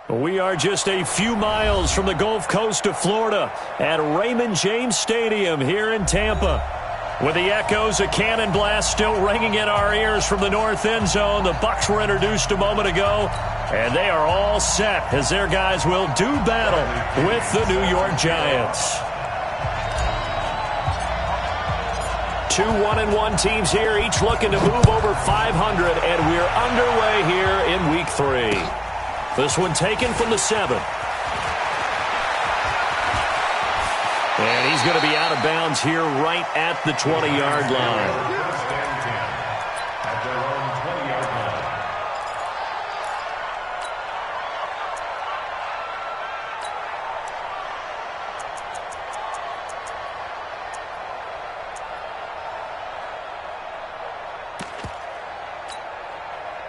We are just a few miles from the Gulf Coast of Florida at Raymond James Stadium here in Tampa. With the echoes of cannon blast still ringing in our ears from the north end zone, the Bucs were introduced a moment ago, and they are all set as their guys will do battle with the New York Giants. 2 1-1 teams here, each looking to move over 500, and we're underway here in Week 3. This one taken from the 7. And he's going to be out of bounds here right at the 20-yard line.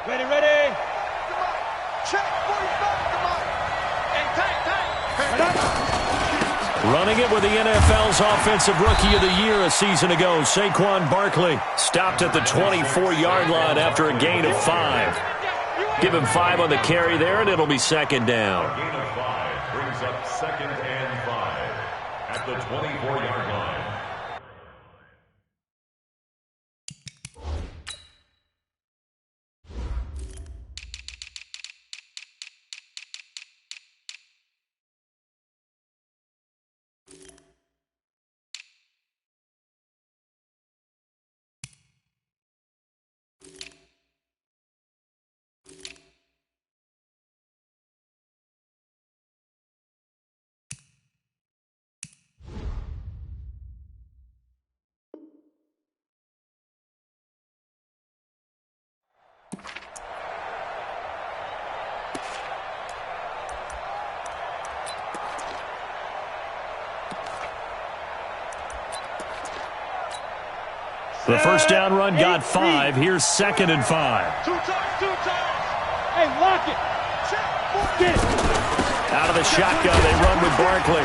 Ready, ready. Come on. Check 45. Come on. Hey, tight. Running it with the NFL's Offensive Rookie of the Year a season ago, Saquon Barkley stopped at the 24-yard line after a gain of 5. Give him 5 on the carry there, and it'll be second down. A gain of 5 brings up 2nd and 5 at the 24-yard line. The first down run got 5. Here's 2nd and 5. 2 times. Hey, lock it. Check. Out of the shotgun, they run with Barkley.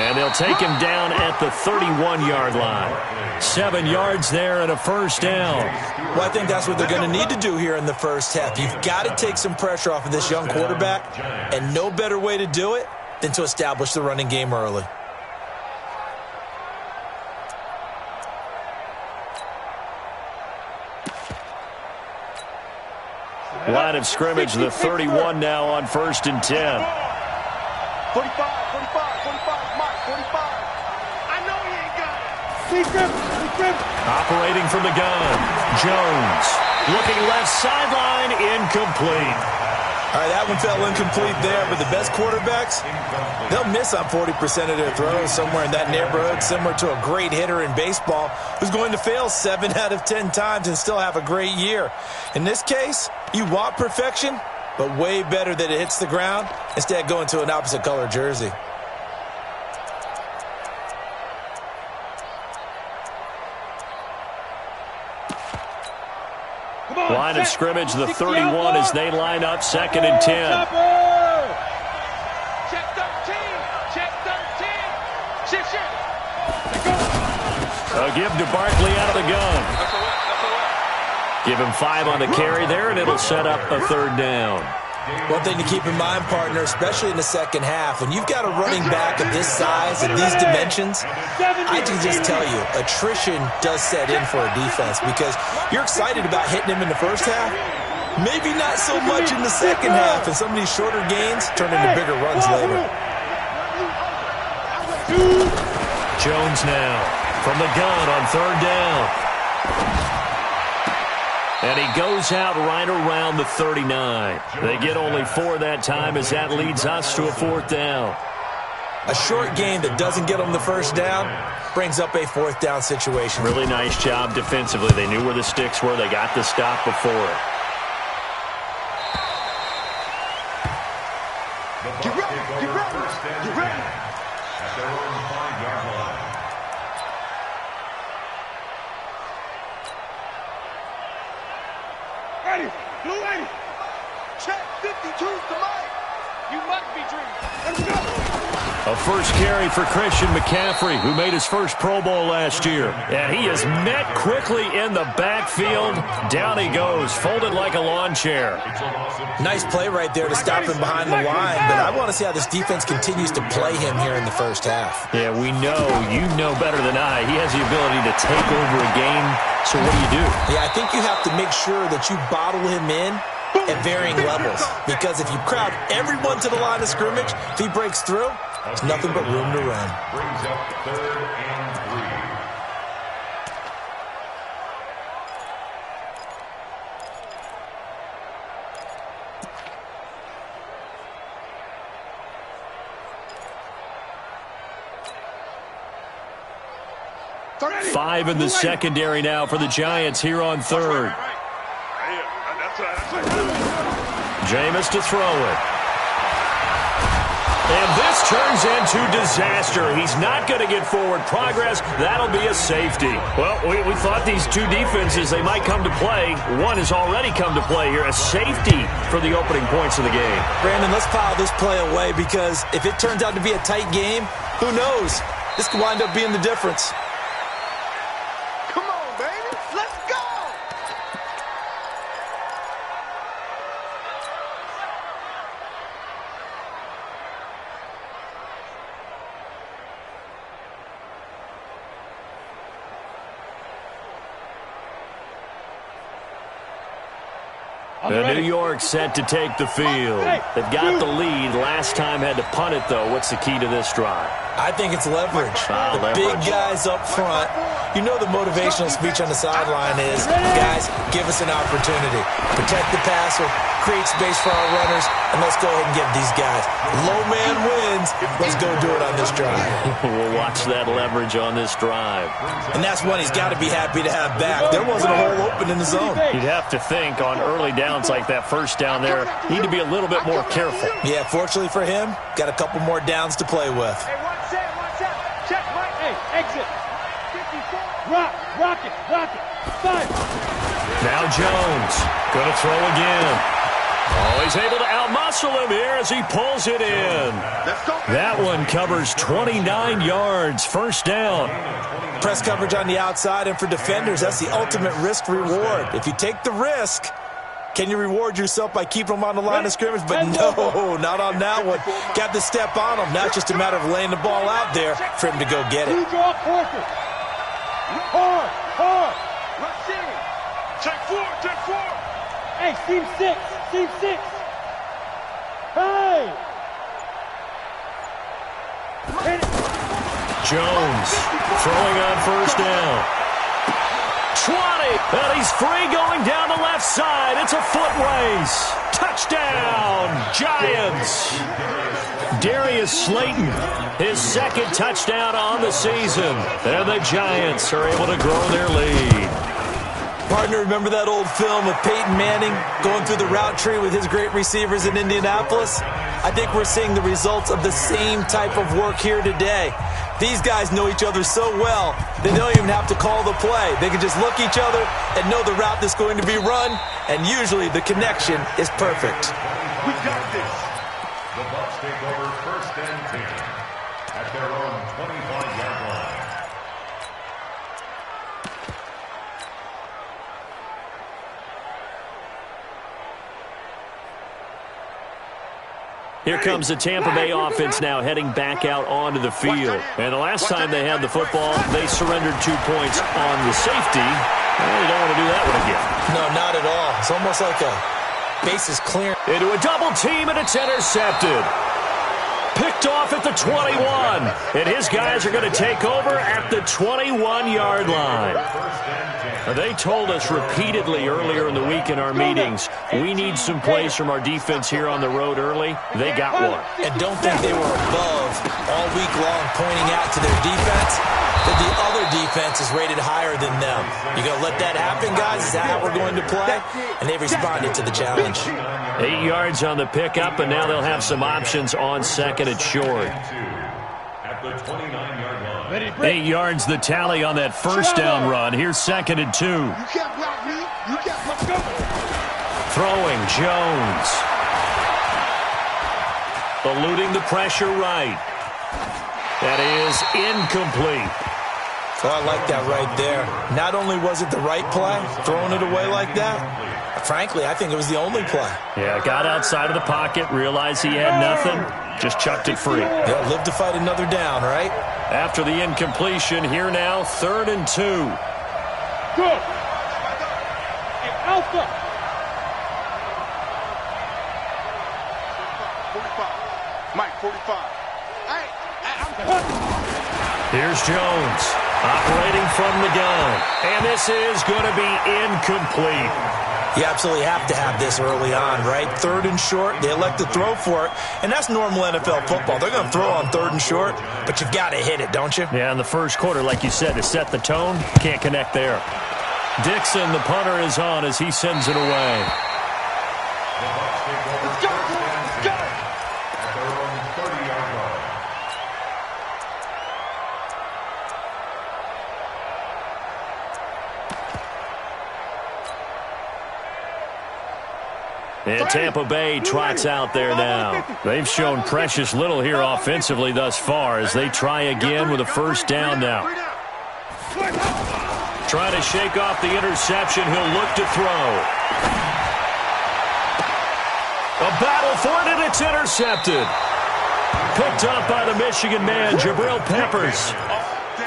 And they'll take him down at the 31-yard line. 7 yards there and a first down. Well, I think that's what they're going to need to do here in the first half. You've got to take some pressure off of this young quarterback, and no better way to do it than to establish the running game early. Line of scrimmage, the 31 now on 1st and 10. 45. Mike, 45. I know he ain't got it. Operating from the gun, Jones. Looking left sideline, incomplete. All right, that one fell incomplete there, but the best quarterbacks, they'll miss on 40% of their throws, somewhere in that neighborhood, similar to a great hitter in baseball who's going to fail 7 out of 10 times and still have a great year. In this case, you want perfection, but way better that it hits the ground instead of going to an opposite color jersey. Line of scrimmage, the 31 as they line up 2nd and 10. Check 13. Shift. A give to Barkley out of the gun. Give him 5 on the carry there, and it'll set up a 3rd down. One thing to keep in mind, partner, especially in the second half, when you've got a running back of this size and these dimensions, I can just tell you, attrition does set in for a defense because you're excited about hitting him in the first half, maybe not so much in the second half, and some of these shorter gains turn into bigger runs later. Jones now from the gun on 3rd down. And he goes out right around the 39. They get only 4 that time as that leads us to a 4th down. A short game that doesn't get them the first down brings up a 4th down situation. Really nice job defensively. They knew where the sticks were. They got the stop before it. Get ready. At their own 5-yard line. Ready. Blue 80. Check 52 to Mike. You must be dreaming. Let's go. A first carry for Christian McCaffrey, who made his first Pro Bowl last year. And he is met quickly in the backfield. Down he goes, folded like a lawn chair. Nice play right there to stop him behind the line, but I want to see how this defense continues to play him here in the first half. Yeah, we know, you know better than I, he has the ability to take over a game. So what do? Yeah, I think you have to make sure that you bottle him in at varying levels, because if you crowd everyone to the line of scrimmage, if he breaks through, there's nothing but room to run. Brings up 3rd and 3. 5 in the secondary now for the Giants here on 3rd. Jameis to throw it. And this turns into disaster. He's not going to get forward progress. That'll be a safety. Well, we thought these two defenses, they might come to play. One has already come to play here. A safety for the opening points of the game. Brandon, let's file this play away, because if it turns out to be a tight game, who knows? This could wind up being the difference. Come on, baby. Let's go. New York set to take the field. They've got the lead. Last time had to punt it, though. What's the key to this drive? I think it's leverage. The big guys up front. You know the motivational speech on the sideline is, guys, give us an opportunity. Protect the passer, create space for our runners, and let's go ahead and give these guys. Low man wins. Let's go do it on this drive. We'll watch that leverage on this drive. And that's one he's got to be happy to have back. There wasn't a hole open in the zone. You'd have to think on early downs like that first down there, need to be a little bit more careful. Yeah, fortunately for him, got a couple more downs to play with. Hey, watch out. Check, right. Hey, exit. 54. Rock it. 5. Now Jones, going to throw again. Oh, he's able to outmuscle him here as he pulls it in. That one covers 29 yards, first down. Press coverage on the outside, and for defenders, that's the ultimate risk-reward. If you take the risk, can you reward yourself by keeping them on the line of scrimmage? But no, not on that one. Got the step on him. Now it's just a matter of laying the ball out there for him to go get it. Hard. Let's see. Check 4. Hey, team 6. Hey. Jones throwing on first down. 20, and he's free going down the left side. It's a foot race. Touchdown, Giants. Darius Slayton, his second touchdown on the season. And the Giants are able to grow their lead. Partner, remember that old film of Peyton Manning going through the route tree with his great receivers in Indianapolis? I think we're seeing the results of the same type of work here today. These guys know each other so well, they don't even have to call the play. They can just look each other and know the route that's going to be run, and usually the connection is perfect. We got this. The Bucs take over 1st and 10 at their own 25-yard line. Here comes the Tampa Bay offense now heading back out onto the field. And the last time they had the football, they surrendered 2 points on the safety. Well, they don't want to do that one again. No, not at all. It's almost like a bases clear. Into a double team, and it's intercepted. Picked off at the 21. And his guys are going to take over at the 21-yard line. They told us repeatedly earlier in the week in our meetings, we need some plays from our defense here on the road early. They got one. And don't think they were above all week long pointing out to their defense that the other defense is rated higher than them. You going to let that happen, guys? Is that how we're going to play? And they responded to the challenge. 8 yards on the pickup, and now they'll have some options on second and short. At the 29-yard line. 8 yards the tally on that first down run. Here's 2nd and 2. You can't block me. Throwing Jones. eluding the pressure right. That is incomplete. So I like that right there. Not only was it the right play, throwing it away like that, frankly, I think it was the only play. Yeah, got outside of the pocket, realized he had nothing, just chucked it free. They'll live to fight another down, right? After the incompletion, here now, 3rd and 2. Good. Hey, Alpha. 45. Mike, 45. Hey, Here's Jones, operating from the gun. And this is going to be incomplete. You absolutely have to have this early on, right? 3rd and short, they elect to throw for it, and that's normal NFL football. They're going to throw on 3rd and short, but you've got to hit it, don't you? Yeah, in the first quarter, like you said, to set the tone, can't connect there. Dixon, the punter, is on as he sends it away. let's go. Let's go. At their own 30-yard line. And Tampa Bay trots out there now. They've shown precious little here offensively thus far as they try again with a first down now. Trying to shake off the interception. He'll look to throw. A battle for it, and it's intercepted. Picked up by the Michigan man, Jabril Peppers.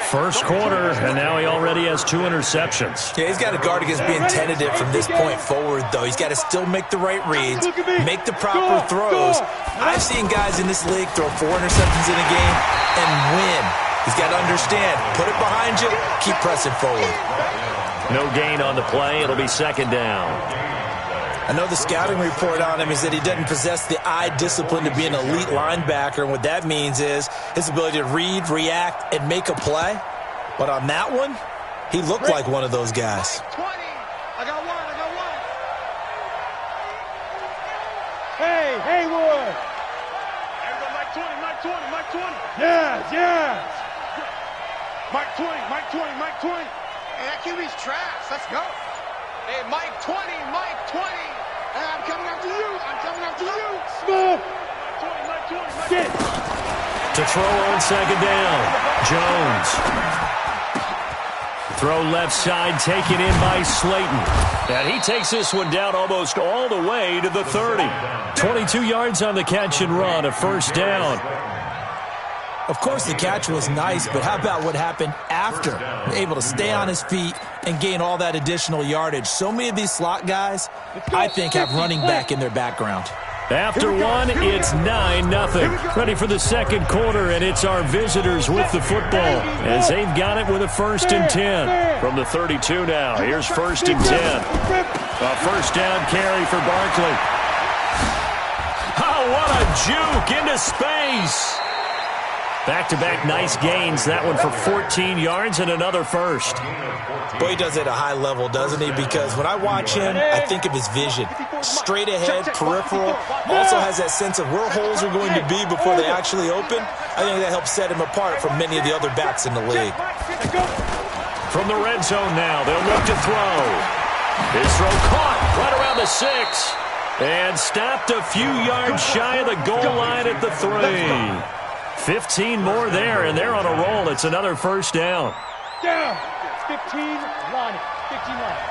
First quarter, and now he already has 2 interceptions. Yeah, he's got to guard against being tentative from this point forward, though. He's got to still make the right reads, make the proper throws. I've seen guys in this league throw 4 interceptions in a game and win. He's got to understand, put it behind you, keep pressing forward. No gain on the play. It'll be 2nd down. I know the scouting report on him is that he doesn't possess the eye discipline to be an elite linebacker, and what that means is his ability to read, react, and make a play. But on that one, he looked like one of those guys. 20. I got one. Hey, Haywood. Everybody, Mike 20. Mike 20. Yes, yes. Mike 20. Mike 20. Hey, that QB's trash. Let's go. Hey, Mike 20. Hey, I'm coming after you. Smoke. Mike 20. Get. To throw on 2nd down, Jones. Throw left side, taken in by Slayton. And he takes this one down almost all the way to the 30. 22 yards on the catch and run, a first down. Of course, the catch was nice, but how about what happened after? Able to stay on his feet and gain all that additional yardage. So many of these slot guys, I think, have running back in their background. After one, it's 9-0. Ready for the second quarter, and it's our visitors with the football as they've got it with a 1st and 10. From the 32 now, here's 1st and 10. A first down carry for Barkley. Oh, what a juke into space. Back-to-back nice gains. That one for 14 yards and another first. Boy, he does it at a high level, doesn't he? Because when I watch him, I think of his vision. Straight ahead, peripheral. Also has that sense of where holes are going to be before they actually open. I think that helps set him apart from many of the other backs in the league. From the red zone now, they'll look to throw. His throw caught right around the 6. And stopped a few yards shy of the goal line at the 3. 15 more there, and they're on a roll. It's another first down. Down. 15 line. 15 line.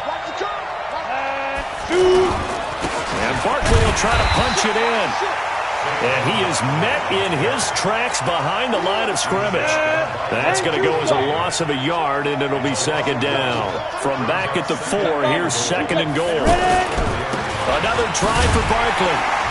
Watch the curve. And 2. And Barkley will try to punch it in. And he is met in his tracks behind the line of scrimmage. That's going to go as a loss of a yard, and it'll be 2nd down. From back at the 4, here's 2nd and goal. Another try for Barkley.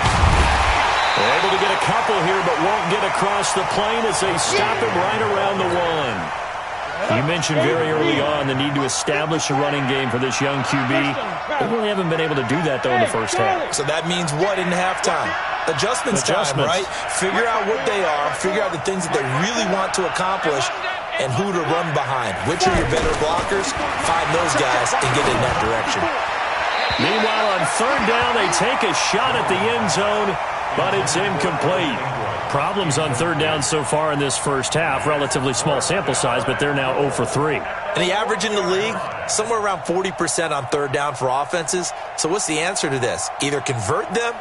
Able to get a couple here, but won't get across the plane as they stop him right around the 1. You mentioned very early on the need to establish a running game for this young QB. They really haven't been able to do that, though, in the first half. So that means what in halftime? Adjustments time, right? Figure out what they are, figure out the things that they really want to accomplish, and who to run behind. Which are your better blockers? Find those guys and get in that direction. Meanwhile, on 3rd down, they take a shot at the end zone, but it's incomplete. Problems on 3rd down so far in this first half. Relatively small sample size, but they're now 0 for 3. And the average in the league, somewhere around 40% on 3rd down for offenses. So what's the answer to this? Either convert them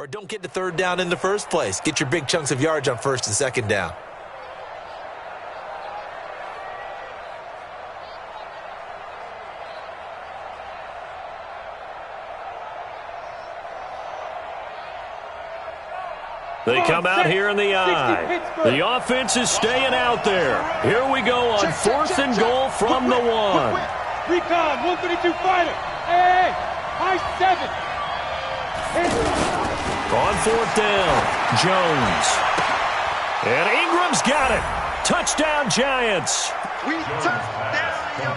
Or don't get to third down in the first place. Get your big chunks of yards on first and second down. They come out here in the eye. The offense is staying out there. Here we go on fourth and goal from the one. Recon, 132 fighter. Hey, high 7. On fourth down, Jones. And Ingram's got it. Touchdown, Giants.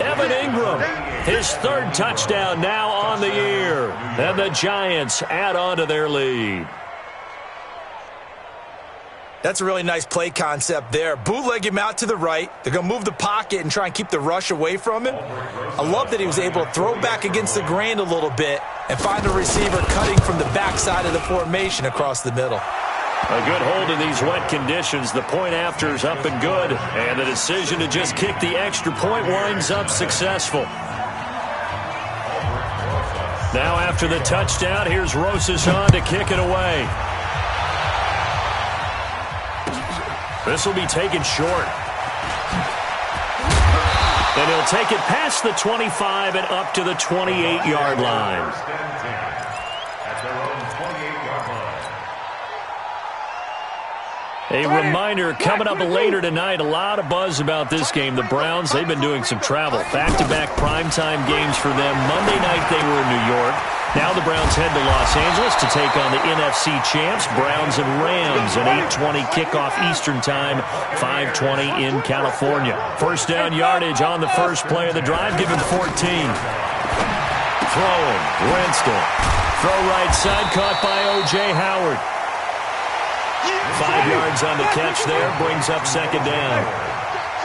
Evan Ingram, his third touchdown now on the year. And the Giants add on to their lead. That's a really nice play concept there. Bootleg him out to the right. They're going to move the pocket and try and keep the rush away from him. I love that he was able to throw back against the grain a little bit and find a receiver cutting from the backside of the formation across the middle. A good hold in these wet conditions. The point after is up and good. And the decision to just kick the extra point winds up successful. Now after the touchdown, here's Rosas on to kick it away. This will be taken short. And he'll take it past the 25 and up to the 28-yard line. A reminder, coming up later tonight, a lot of buzz about this game. The Browns, they've been doing some travel. Back-to-back primetime games for them. Monday night they were in New York. Now the Browns head to Los Angeles to take on the NFC champs, Browns and Rams, an 8:20 kickoff Eastern time, 5:20 in California. First down yardage on the first play of the drive, given 14. Throwing, Winston. Throw right side, caught by O.J. Howard. 5 yards on the catch there, brings up second down.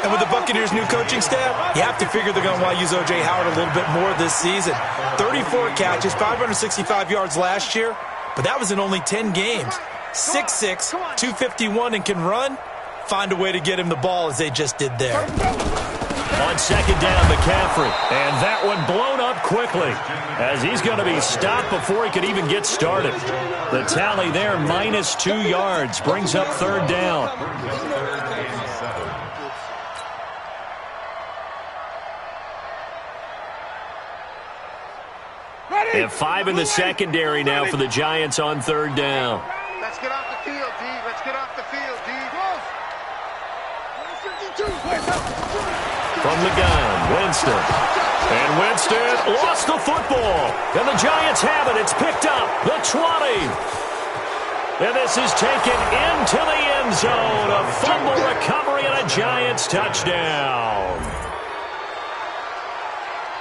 And with the Buccaneers' new coaching staff, you have to figure they're going to want to use O.J. Howard a little bit more this season. 34 catches, 565 yards last year, but that was in only 10 games. 6'6", 251, and can run. Find a way to get him the ball as they just did there. On second down, McCaffrey. And that one blown up quickly as he's going to be stopped before he could even get started. The tally there, -2 yards, brings up third down. They have 5 in the secondary now for the Giants on third down. Let's get off the field, D. Let's get off the field, D. From the gun, Winston. And Winston lost the football. And the Giants have it. It's picked up. The 20. And this is taken into the end zone. A fumble recovery and a Giants touchdown.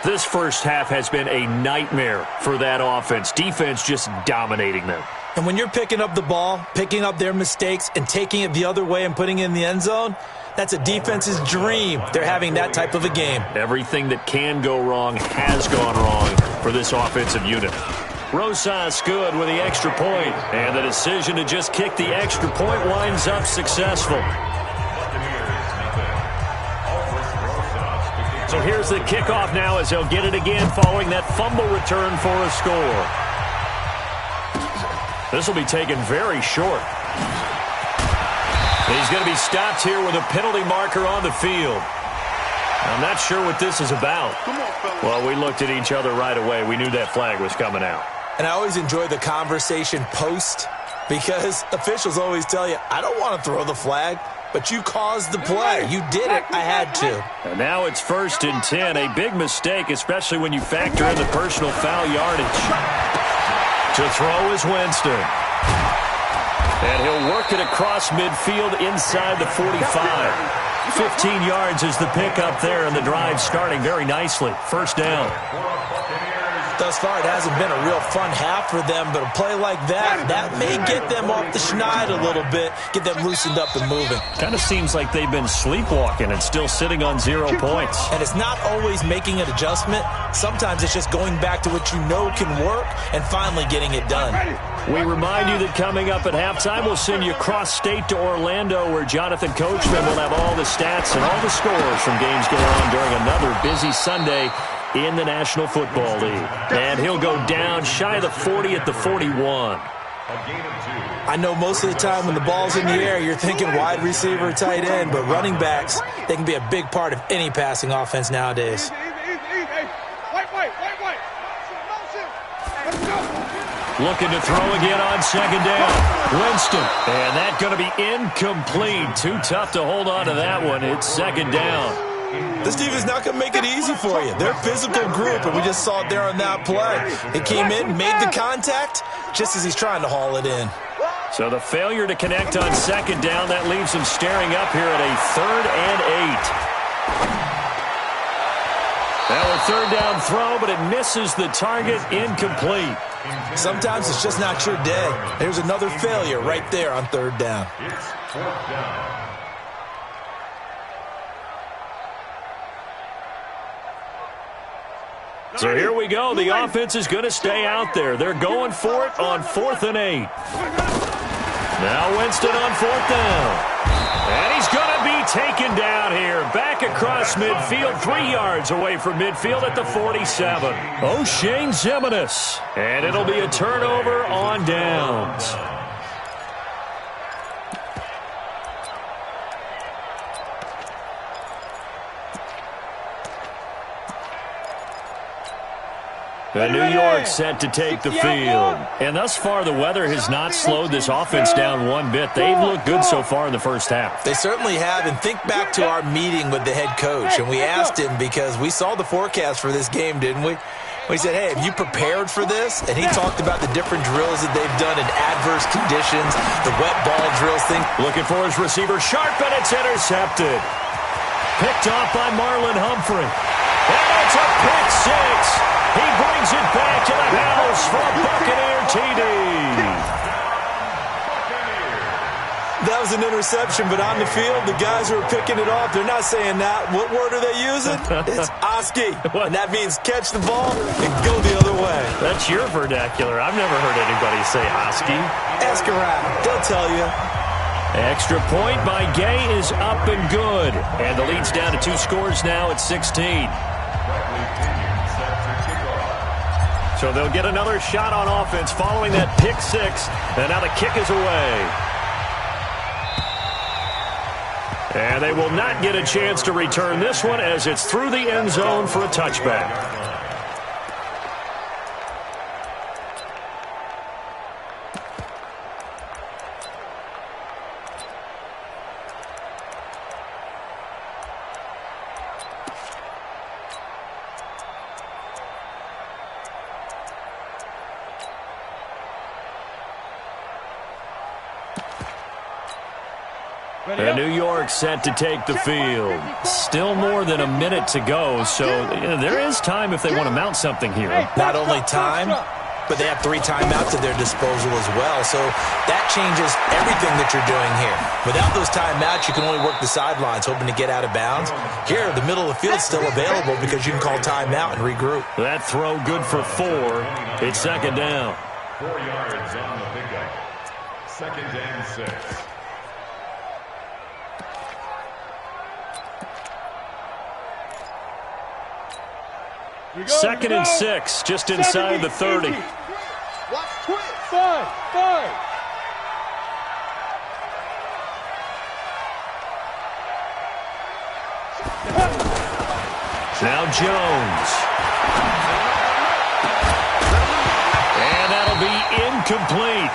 This first half has been a nightmare for that offense. Defense just dominating them. And when you're picking up the ball, picking up their mistakes, and taking it the other way and putting it in the end zone, that's a defense's dream. They're having that type of a game. Everything that can go wrong has gone wrong for this offensive unit. Rosas good with the extra point, and the decision to just kick the extra point winds up successful. So here's the kickoff now as they'll get it again following that fumble return for a score. This will be taken very short. He's going to be stopped here with a penalty marker on the field. I'm not sure what this is about. Well, we looked at each other right away. We knew that flag was coming out. And I always enjoy the conversation post because officials always tell you, I don't want to throw the flag, but you caused the play. You did it. I had to. And now it's 1st and 10. A big mistake, especially when you factor in the personal foul yardage. To throw is Winston. And he'll work it across midfield inside the 45. 15 yards is the pickup there, and the drive starting very nicely. First down. Thus far, it hasn't been a real fun half for them, but a play like that may get them off the schneid a little bit, get them loosened up and moving. Kind of seems like they've been sleepwalking and still sitting on 0 points. And it's not always making an adjustment. Sometimes it's just going back to what you know can work and finally getting it done. We remind you that coming up at halftime, we'll send you cross-state to Orlando, where Jonathan Coachman will have all the stats and all the scores from games going on during another busy Sunday in the National Football League. And he'll go down shy of the 40 at the 41. A gain of 2. I know most of the time when the ball's in the air, you're thinking wide receiver, tight end, but running backs, they can be a big part of any passing offense nowadays. Looking to throw again on second down. Winston. And that's going to be incomplete. Too tough to hold on to that one. It's second down. This defense is not going to make it easy for you. They're a physical group, and we just saw it there on that play. He came in, made the contact, just as he's trying to haul it in. So the failure to connect on second down, that leaves him staring up here at a 3rd and 8. Now a third down throw, but it misses the target, incomplete. Sometimes it's just not your day. There's another failure right there on 3rd down. It's 4th down. So here we go. The offense is going to stay out there. They're going for it on 4th and 8. Now Winston on 4th down. And he's going to be taken down here. Back across midfield, 3 yards away from midfield at the 47. O'Shane Zimenez. And it'll be a turnover on downs. And New York set to take the field. And thus far, the weather has not slowed this offense down one bit. They've looked good so far in the first half. They certainly have. And think back to our meeting with the head coach. And we asked him, because we saw the forecast for this game, didn't we? We said, hey, have you prepared for this? And he talked about the different drills that they've done in adverse conditions, the wet ball drills thing. Looking for his receiver, sharp, and it's intercepted. Picked off by Marlon Humphrey. And it's a pick six. He brings it back to the house for a Buccaneer TD. That was an interception, but on the field, the guys who are picking it off, they're not saying that. What word are they using? It's Oski. And that means catch the ball and go the other way. That's your vernacular. I've never heard anybody say Oski. Ask around. They'll tell you. Extra point by Gay is up and good. And the lead's down to 2 scores now at 16. So they'll get another shot on offense following that pick six. And now the kick is away. And they will not get a chance to return this one as it's through the end zone for a touchback. And New York set to take the field. Still more than a minute to go, so there is time if they want to mount something here. Not only time, but they have 3 timeouts at their disposal as well, so that changes everything that you're doing here. Without those timeouts, you can only work the sidelines, hoping to get out of bounds. Here, the middle of the field's still available because you can call timeout and regroup. That throw good for 4. It's second down. 4 yards on the pickup. 2nd and 6. Second and 6, just inside the 30. Watch twist. 5. Now Jones. And that'll be incomplete.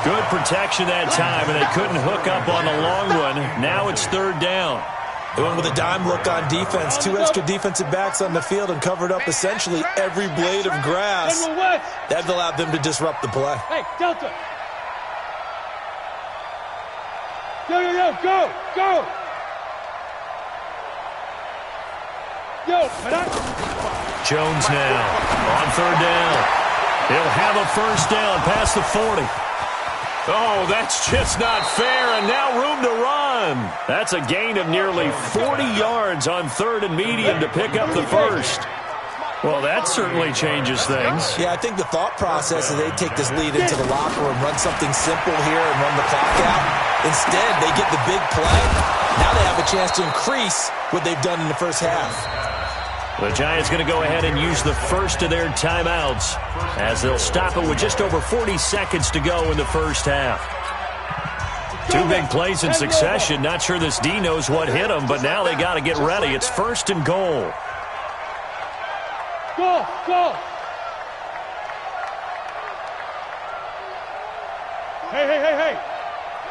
Good protection that time, and they couldn't hook up on the long one. Now it's 3rd down. They went with a dime look on defense. 2 extra defensive backs on the field and covered up essentially every blade of grass. That allowed them to disrupt the play. Hey, Delta. Go. Jones now on 3rd down. He'll have a first down past the 40. Oh, that's just not fair, and now room to run. That's a gain of nearly 40 yards on 3rd and medium to pick up the first. Well, that certainly changes things. Yeah, I think the thought process is they take this lead into the locker room, run something simple here and run the clock out. Instead, they get the big play. Now they have a chance to increase what they've done in the first half. The Giants going to go ahead and use the first of their timeouts as they'll stop it with just over 40 seconds to go in the first half. Two big plays in succession. Not sure this D knows what hit him, but now they got to get ready. It's first and goal. Go, go. Hey, hey, hey, hey.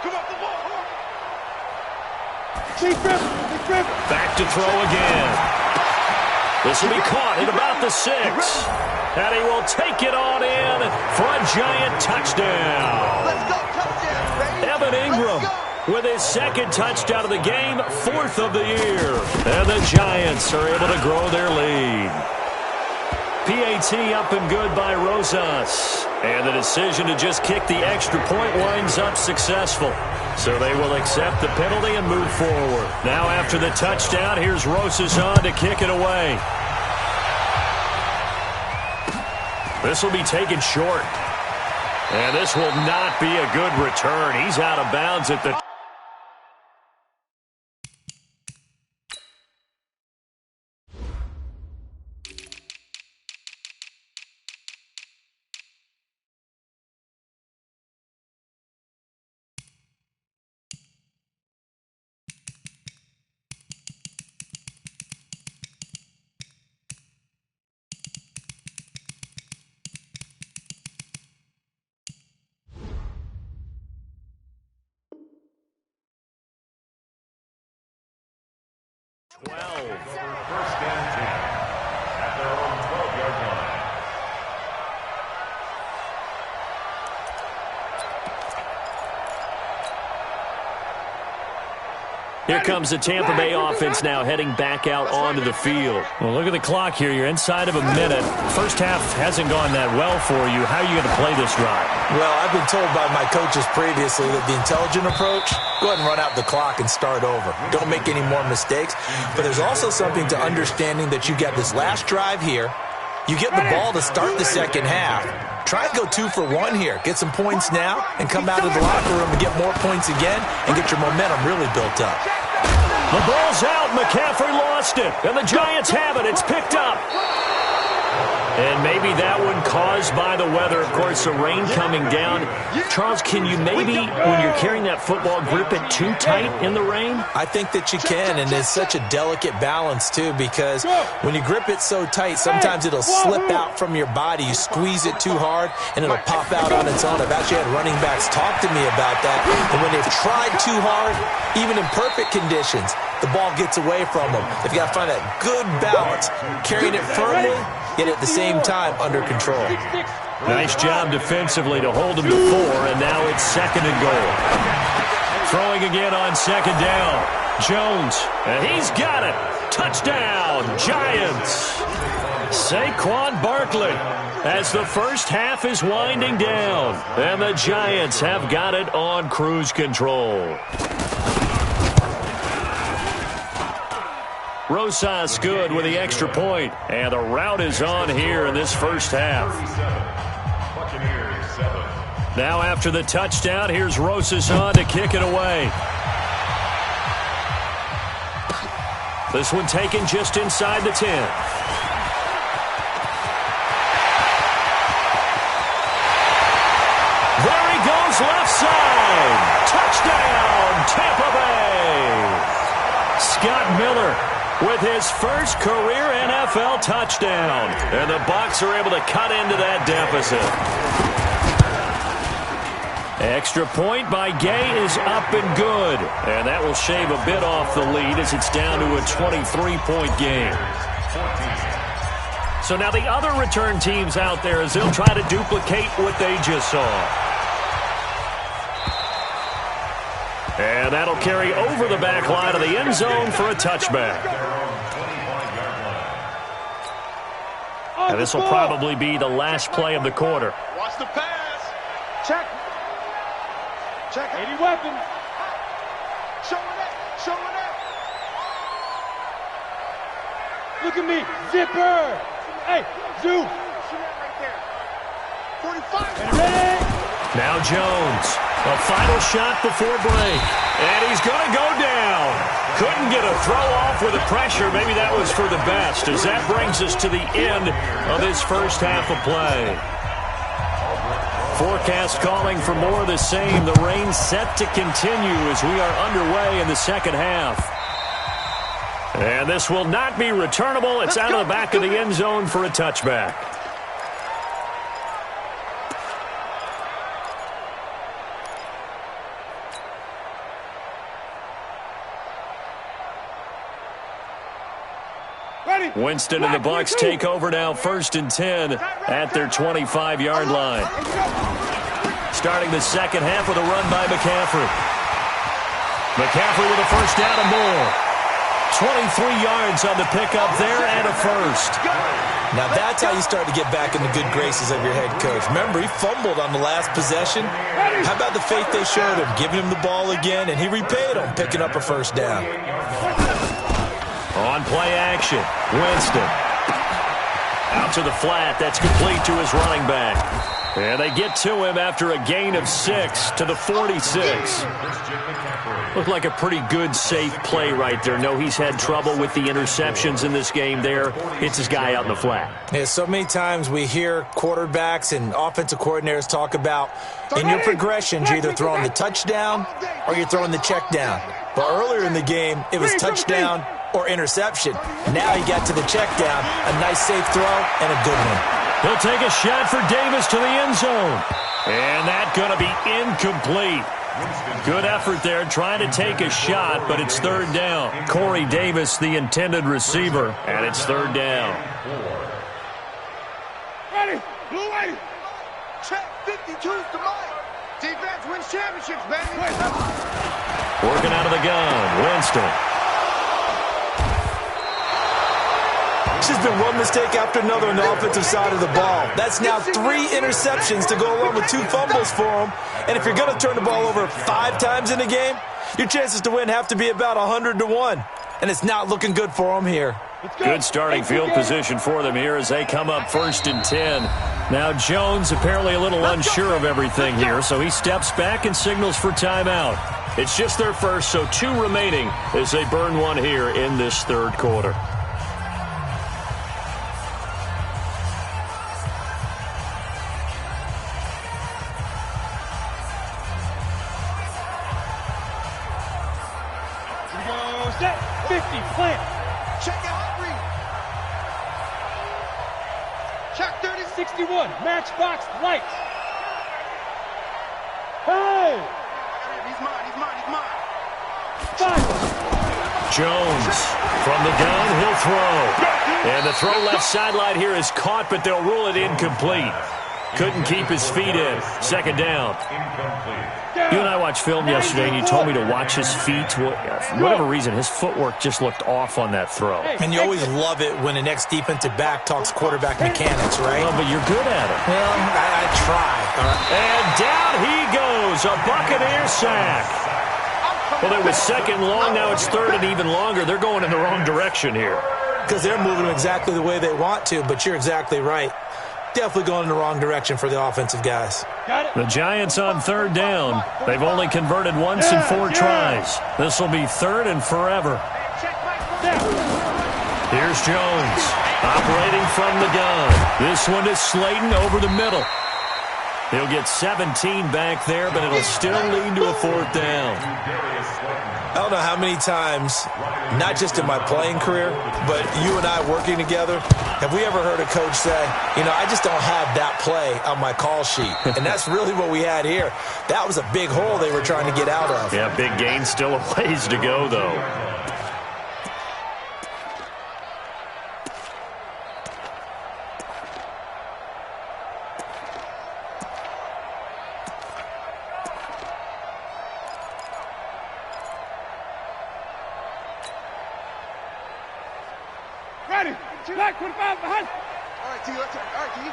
Come on, the ball. Back to throw again. This will be caught at about the 6. And he will take it on in for a Giant touchdown. Let's go, touchdown, baby. Evan Ingram with his second touchdown of the game, 4th of the year. And the Giants are able to grow their lead. PAT up and good by Rosas. And the decision to just kick the extra point winds up successful. So they will accept the penalty and move forward. Now after the touchdown, here's Rosas on to kick it away. This will be taken short. And this will not be a good return. He's out of bounds at the 12. First and 10 at their own 12-yard line. Here comes the Tampa Bay offense now heading back out onto the field. Well, look at the clock here. You're inside of a minute. First half hasn't gone that well for you. How are you going to play this drive? Well, I've been told by my coaches previously that the intelligent approach, go ahead and run out the clock and start over. Don't make any more mistakes. But there's also something to understanding that you get this last drive here. You get the ball to start the second half. Try and go 2 for 1 here. Get some points now and come out of the locker room and get more points again and get your momentum really built up. The ball's out. McCaffrey lost it. And the Giants have it. It's picked up. And maybe that one caused by the weather. Of course, the rain coming down. Charles, can you maybe, when you're carrying that football, grip it too tight in the rain? I think that you can, and it's such a delicate balance, too, because when you grip it so tight, sometimes it'll slip out from your body. You squeeze it too hard, and it'll pop out on its own. I've actually had running backs talk to me about that. And when they've tried too hard, even in perfect conditions, the ball gets away from them. They've got to find that good balance, carrying it firmly, yet at the same time under control. Nice job defensively to hold him to 4, and now it's 2nd and goal. Throwing again on 2nd down. Jones, and he's got it. Touchdown, Giants. Saquon Barkley as the first half is winding down, and the Giants have got it on cruise control. Rosas good with the extra point, and the route is on here in this first half. Now after the touchdown, here's Rosas on to kick it away. This one taken just inside the 10. There he goes, left side. Touchdown, Tampa Bay. Scott Miller with his first career NFL touchdown. And the Bucs are able to cut into that deficit. Extra point by Gay is up and good. And that will shave a bit off the lead as it's down to a 23-point game. So now the other return teams out there as they'll try to duplicate what they just saw. And that'll carry over the back line of the end zone for a touchback. And this will probably be the last play of the quarter. Watch the pass. Check. Check. 80 weapons. Showing it. Showing it. Look at me. Zipper. Hey, Zeus. See that right there. 45. Ready? Now Jones. A final shot before break. And he's going to go down. Couldn't get a throw off with the pressure. Maybe that was for the best, as that brings us to the end of this first half of play. Forecast calling for more of the same. The rain set to continue as we are underway in the second half. And this will not be returnable. It's out of the back of the end zone for a touchback. Winston and the Bucs take over now, 1st and 10 at their 25-yard line. Starting the second half with a run by McCaffrey. McCaffrey with a first down and more. 23 yards on the pickup there and a first. Now that's how you start to get back in the good graces of your head coach. Remember, he fumbled on the last possession. How about the faith they showed him, giving him the ball again, and he repaid him, picking up a first down. On play action, Winston. Out to the flat. That's complete to his running back. And they get to him after a gain of 6 to the 46. Looked like a pretty good, safe play right there. No, he's had trouble with the interceptions in this game there. Hits his guy out in the flat. Yeah, so many times we hear quarterbacks and offensive coordinators talk about in your progressions, you're either throwing the touchdown or you're throwing the check down. But earlier in the game, it was touchdown or interception. Now he got to the check down, a nice safe throw and a good one. He'll take a shot for Davis to the end zone. And that's going to be incomplete. Good effort there trying to take a shot, but it's third down. Corey Davis, the intended receiver, and it's third down. Ready, blue ready. Check 52's to Mike. Defense wins championships, baby. Working out of the gun, Winston. There's been one mistake after another on the offensive side of the ball. That's now 3 interceptions to go along with 2 fumbles for him. And if you're going to turn the ball over 5 times in a game, your chances to win have to be about 100-1. And it's not looking good for them here. Good starting field position for them here as they come up 1st and 10. Now Jones apparently a little unsure of everything here, so he steps back and signals for timeout. It's just their first, so 2 remaining as they burn one here in this third quarter. Set, 50, plant. Check out Henry. Check 30. 61, matchbox, lights. Hey! He's mine. 5. Jones from the gun, he'll throw. And the throw left sideline here is caught, but they'll rule it incomplete. Couldn't keep his feet in. Second down. You and I watched film yesterday, and you told me to watch his feet. For whatever reason, his footwork just looked off on that throw. And you always love it when the next defensive back talks quarterback mechanics, right? Well, but you're good at it. Well, I try. And down he goes. A Buccaneer sack. Well, it was second long. Now it's third and even longer. They're going in the wrong direction here. Because they're moving them exactly the way they want to, but you're exactly right. Definitely going in the wrong direction for the offensive guys. The Giants on third down. They've only converted once in 4 tries. This will be third and forever. Here's Jones operating from the gun. This one is Slayton over the middle. He'll get 17 back there, but it'll still lead to a 4th down. I don't know how many times, not just in my playing career, but you and I working together, have we ever heard a coach say, you know, I just don't have that play on my call sheet. And that's really what we had here. That was a big hole they were trying to get out of. Yeah, big gain, still a ways to go, though. Ready, back 25 behind. All right, T, let's all right, T.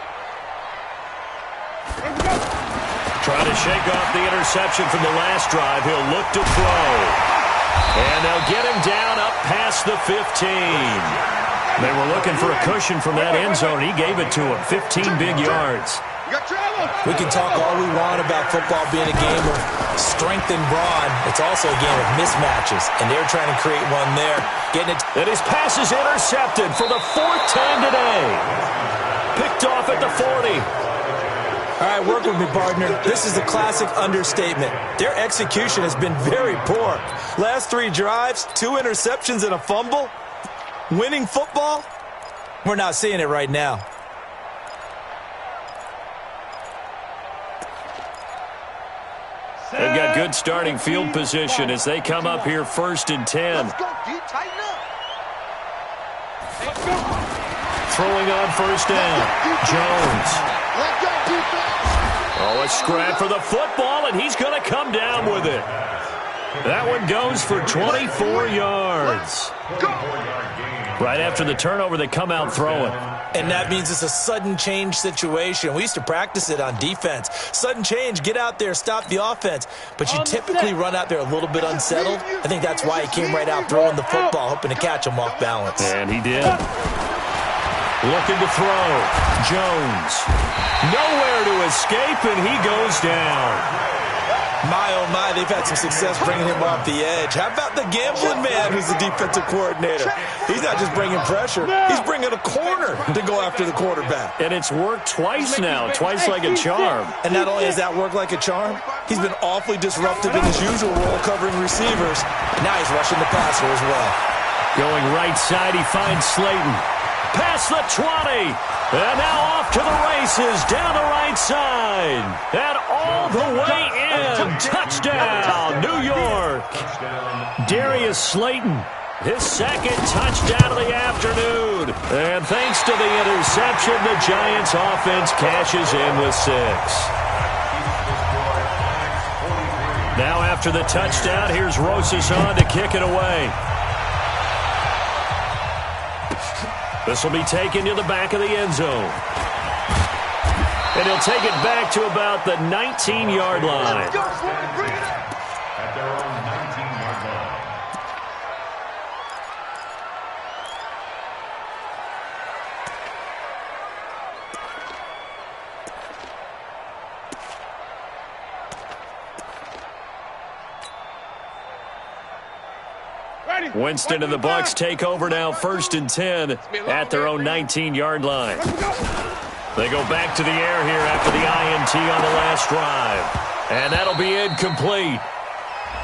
Here we go. Trying to shake off the interception from the last drive. He'll look to throw. And they'll get him down up past the 15. They were looking for a cushion from that end zone. He gave it to him. 15 big yards. You got trouble. We can talk all we want about football being a game of strength and brawn. It's also a game of mismatches, and they're trying to create one there. And his pass is intercepted for the 4th time today. Picked off at the 40. All right, work with me, partner. This is a classic understatement. Their execution has been very poor. Last 3 drives, 2 interceptions and a fumble. Winning football? We're not seeing it right now. They've got good starting field position as they come up here 1st and 10. Let's go, D. Tighten up. Throwing on 1st down. Jones. Let go, defense. Oh, a scrap for the football, and he's going to come down with it. That one goes for 24 yards. Right after the turnover, they come out throwing. And that means it's a sudden change situation. We used to practice it on defense. Sudden change, get out there, stop the offense. But you typically run out there a little bit unsettled. I think that's why he came right out throwing the football, hoping to catch him off balance. And he did. Looking to throw. Jones. Nowhere to escape, and he goes down. My, oh my, they've had some success bringing him off the edge. How about the gambling man who's the defensive coordinator? He's not just bringing pressure. He's bringing a corner to go after the quarterback. And it's worked twice now, twice like a charm. And not only has that worked like a charm, he's been awfully disruptive in his usual role covering receivers. Now he's rushing the passer as well. Going right side, he finds Slayton. Past the 20. And now off to the races down the right side. And all the way in. Touchdown, New York. Darius Slayton, his 2nd touchdown of the afternoon. And thanks to the interception, the Giants offense cashes in with 6. Now after the touchdown, here's Rosas on to kick it away. This will be taken to the back of the end zone. And he'll take it back to about the 19-yard line. At their own 19-yard line. Winston and the Bucs take over now 1st and 10 at their own 19-yard line. They go back to the air here after the INT on the last drive. And that'll be incomplete.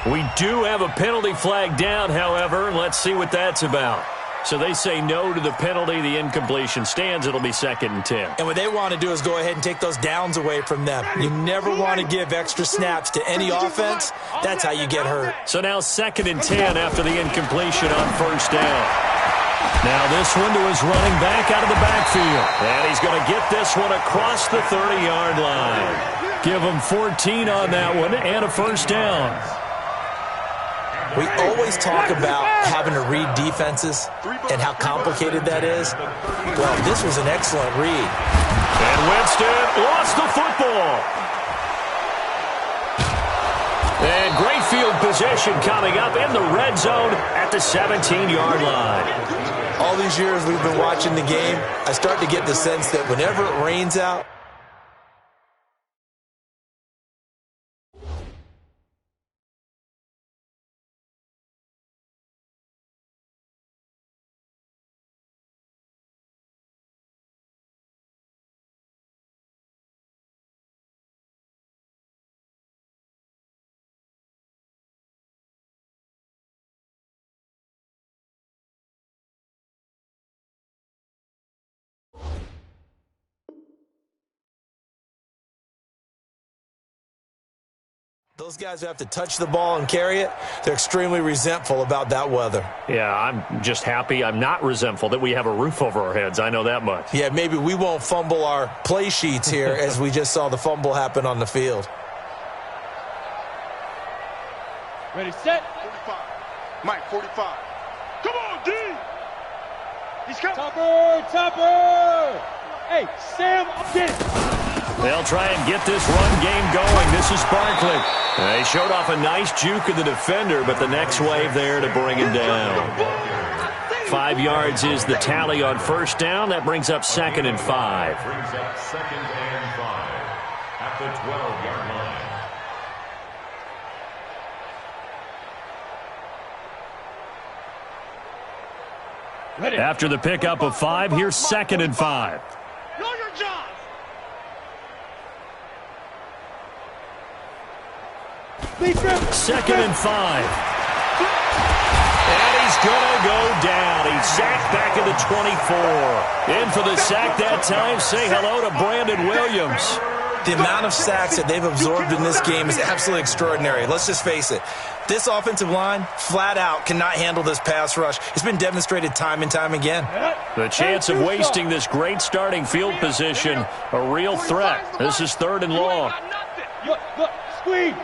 We do have a penalty flag down, however. Let's see what that's about. So they say no to the penalty. The incompletion stands. It'll be 2nd and 10. And what they want to do is go ahead and take those downs away from them. You never want to give extra snaps to any offense. That's how you get hurt. So now 2nd and 10 after the incompletion on 1st down. Now this one to his running back out of the backfield. And he's going to get this one across the 30-yard line. Give him 14 on that one and a 1st down. We always talk about having to read defenses and how complicated that is. Well, this was an excellent read. And Winston lost the football. And great field position coming up in the red zone at the 17-yard line. All these years we've been watching the game, I start to get the sense that whenever it rains out, those guys who have to touch the ball and carry it, they're extremely resentful about that weather. Yeah, I'm just happy I'm not resentful that we have a roof over our heads. I know that much. Yeah, maybe we won't fumble our play sheets here as we just saw the fumble happen on the field. Ready, set. 45. Mike, 45. Come on, D. He's coming. Topper. Hey, Sam, get it. They'll try and get this run game going. This is Barkley. They showed off a nice juke of the defender, but the next wave there to bring him down. 5 yards is the tally on 1st down. That brings up 2nd and 5. Brings up 2nd and 5. the 12-yard line. Ready. After the pickup of 5, here's 2nd and 5. Know your job. Lead grip. 2nd and 5. And he's going to go down. He's sacked back at the 24. In for the sack that time. Say hello to Brandon Williams. The amount of sacks that they've absorbed in this game is absolutely extraordinary. Let's just face it. This offensive line, flat out, cannot handle this pass rush. It's been demonstrated time and time again. The chance of wasting this great starting field position, a real threat. This is 3rd and long. Look, squeeze.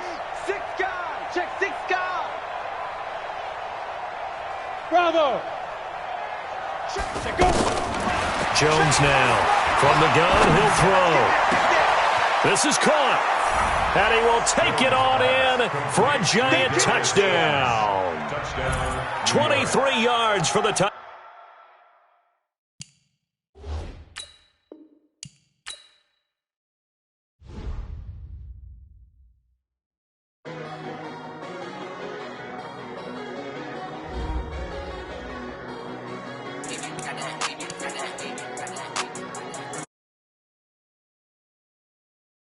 6 guys. Check 6 guys. Bravo. Go. Jones now. From the gun, he'll throw. This is caught. And he will take it on in for a giant touchdown. 23 yards for the touchdown.